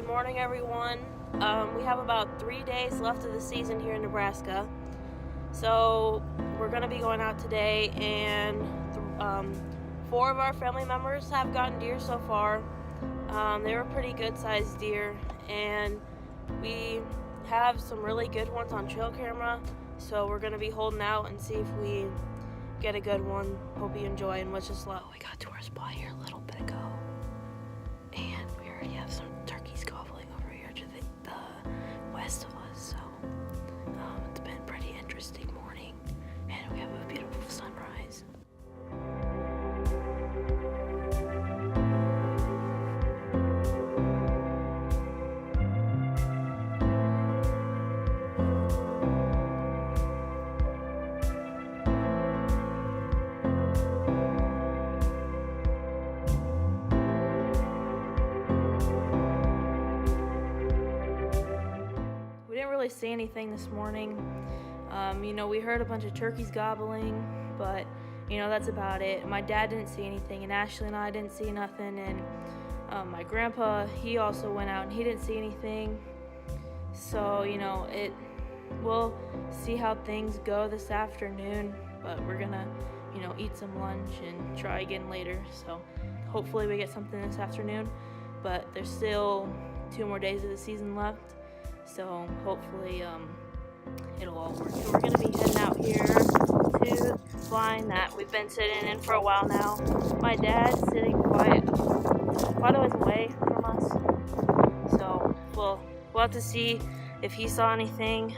Good morning, everyone. We have about 3 days left of the season here in Nebraska. So we're going to be going out today, and 4 of our family members have gotten deer so far. They were pretty good sized deer, and we have some really good ones on trail camera. So we're going to be holding out and see if we get a good one. Hope you enjoy, and wish us luck. We got to our spot here a little bit ago, and we already have some turkeys gobbling over here to the west of us. So it's been a pretty interesting morning, and we have a beautiful sunrise. We didn't really see anything this morning. We heard a bunch of turkeys gobbling, but that's about it. My dad didn't see anything, and Ashley and I didn't see nothing, and my grandpa, he also went out and he didn't see anything. So we'll see how things go this afternoon, but we're gonna eat some lunch and try again later. So hopefully we get something this afternoon, but there's still 2 more days of the season left. So hopefully it'll all work. So we're going to be heading out here to the blind that we've been sitting in for a while now. My dad's sitting quite a ways away from us. So we'll have to see if he saw anything.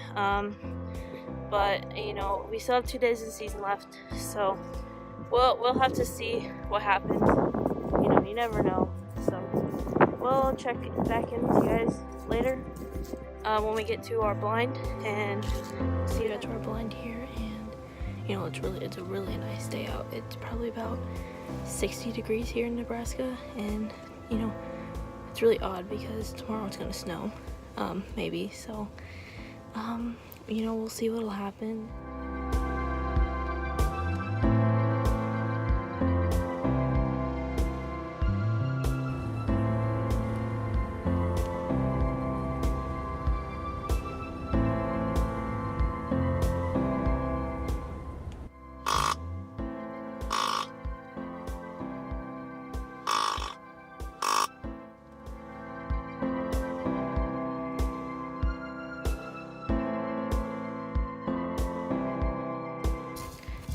But we still have 2 days of the season left. So we'll have to see what happens. You never know. So we'll check back in with you guys later. When we get to our blind, and see that's our blind here, and it's a really nice day out. It's probably about 60 degrees here in Nebraska, and it's really odd because tomorrow it's gonna snow, maybe. So we'll see what'll happen.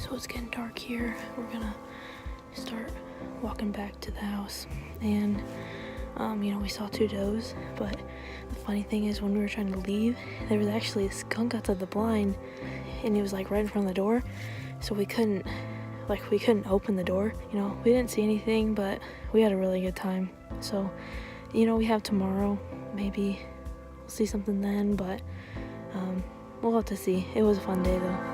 So it's getting dark here. We're gonna start walking back to the house, and we saw 2 does, but the funny thing is, when we were trying to leave, there was actually a skunk outside the blind, and he was like right in front of the door, so we couldn't open the door. We didn't see anything, but we had a really good time. So we have tomorrow, maybe we'll see something then, but we'll have to see. It was a fun day though.